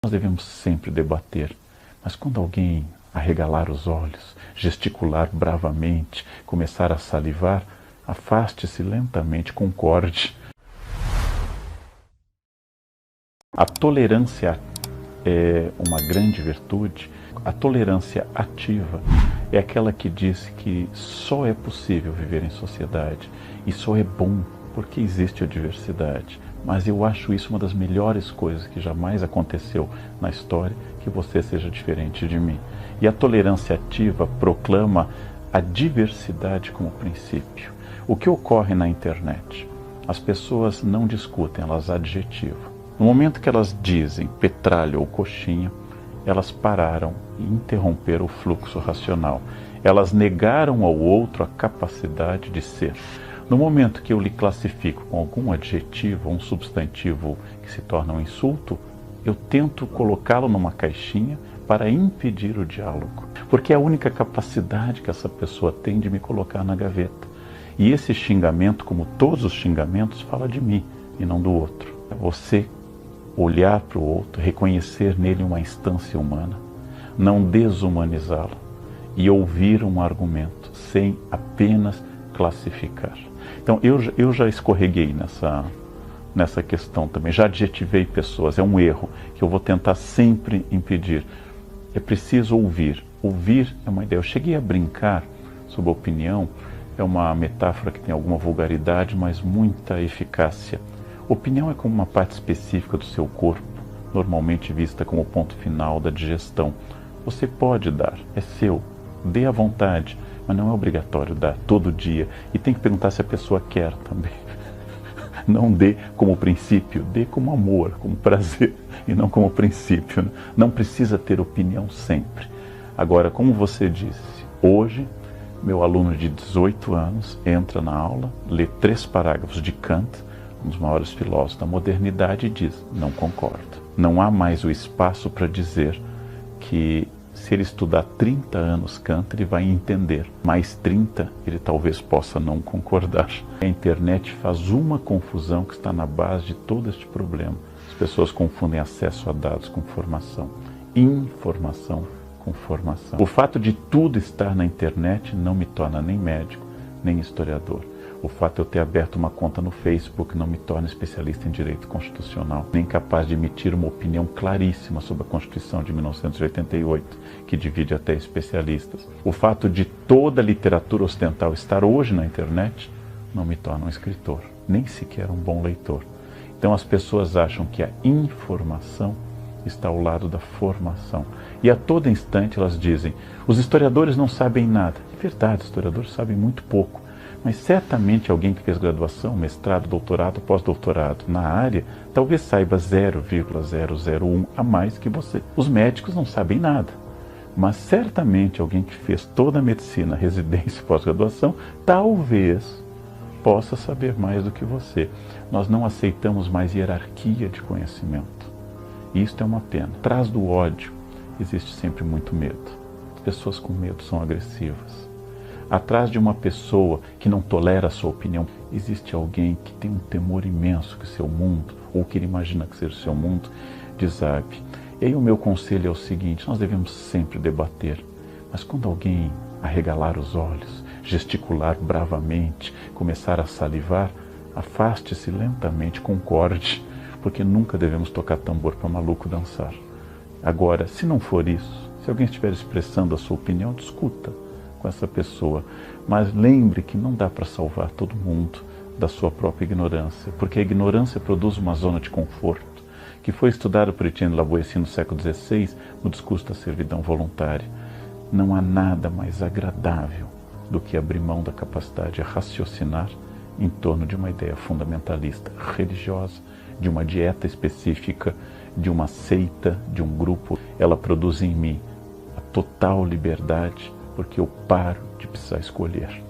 Nós devemos sempre debater, mas quando alguém arregalar os olhos, gesticular bravamente, começar a salivar, afaste-se lentamente, concorde. A tolerância é uma grande virtude. A tolerância ativa é aquela que diz que só é possível viver em sociedade e só é bom porque existe a diversidade. Mas eu acho isso uma das melhores coisas que jamais aconteceu na história, que você seja diferente de mim. E a tolerância ativa proclama a diversidade como princípio. O que ocorre na internet? As pessoas não discutem, elas adjetivam. No momento que elas dizem petralha ou coxinha, elas pararam e interromperam o fluxo racional. Elas negaram ao outro a capacidade de ser. No momento que eu lhe classifico com algum adjetivo, um substantivo que se torna um insulto, eu tento colocá-lo numa caixinha para impedir o diálogo. Porque é a única capacidade que essa pessoa tem de me colocar na gaveta. E esse xingamento, como todos os xingamentos, fala de mim e não do outro. É você olhar para o outro, reconhecer nele uma instância humana, não desumanizá-lo e ouvir um argumento sem apenas classificar. Então eu já escorreguei nessa questão também, já adjetivei pessoas, é um erro que eu vou tentar sempre impedir. É preciso ouvir. Ouvir é uma ideia. Eu cheguei a brincar sobre opinião, é uma metáfora que tem alguma vulgaridade, mas muita eficácia. Opinião é como uma parte específica do seu corpo, normalmente vista como o ponto final da digestão. Você pode dar, é seu, dê à vontade, mas não é obrigatório dar todo dia. E tem que perguntar se a pessoa quer também. Não dê como princípio, dê como amor, como prazer, e não como princípio. Não precisa ter opinião sempre. Agora, como você disse, hoje, meu aluno de 18 anos entra na aula, lê 3 parágrafos de Kant, um dos maiores filósofos da modernidade, e diz: não concordo. Não há mais o espaço para dizer que se ele estudar 30 anos Kant, ele vai entender. Mais 30, ele talvez possa não concordar. A internet faz uma confusão que está na base de todo este problema. As pessoas confundem acesso a dados com formação, informação com formação. O fato de tudo estar na internet não me torna nem médico, nem historiador. O fato de eu ter aberto uma conta no Facebook não me torna especialista em direito constitucional, nem capaz de emitir uma opinião claríssima sobre a Constituição de 1988, que divide até especialistas. O fato de toda a literatura ocidental estar hoje na internet não me torna um escritor, nem sequer um bom leitor. Então as pessoas acham que a informação está ao lado da formação. E a todo instante elas dizem: os historiadores não sabem nada. É verdade, os historiadores sabem muito pouco. Mas certamente alguém que fez graduação, mestrado, doutorado, pós-doutorado na área, talvez saiba 0,001 a mais que você. Os médicos não sabem nada. Mas certamente alguém que fez toda a medicina, residência e pós-graduação, talvez possa saber mais do que você. Nós não aceitamos mais hierarquia de conhecimento. E isto é uma pena. Atrás do ódio existe sempre muito medo. As pessoas com medo são agressivas. Atrás de uma pessoa que não tolera a sua opinião, existe alguém que tem um temor imenso que seu mundo, ou que ele imagina que seja o seu mundo, desabe. E aí o meu conselho é o seguinte: nós devemos sempre debater, mas quando alguém arregalar os olhos, gesticular bravamente, começar a salivar, afaste-se lentamente, concorde, porque nunca devemos tocar tambor para maluco dançar. Agora, se não for isso, se alguém estiver expressando a sua opinião, discuta com essa pessoa, mas lembre que não dá para salvar todo mundo da sua própria ignorância, porque a ignorância produz uma zona de conforto, que foi estudado por Etienne Lavoisier no século XVI, no discurso da servidão voluntária. Não há nada mais agradável do que abrir mão da capacidade de raciocinar em torno de uma ideia fundamentalista, religiosa, de uma dieta específica, de uma seita, de um grupo. Ela produz em mim a total liberdade, porque eu paro de precisar escolher.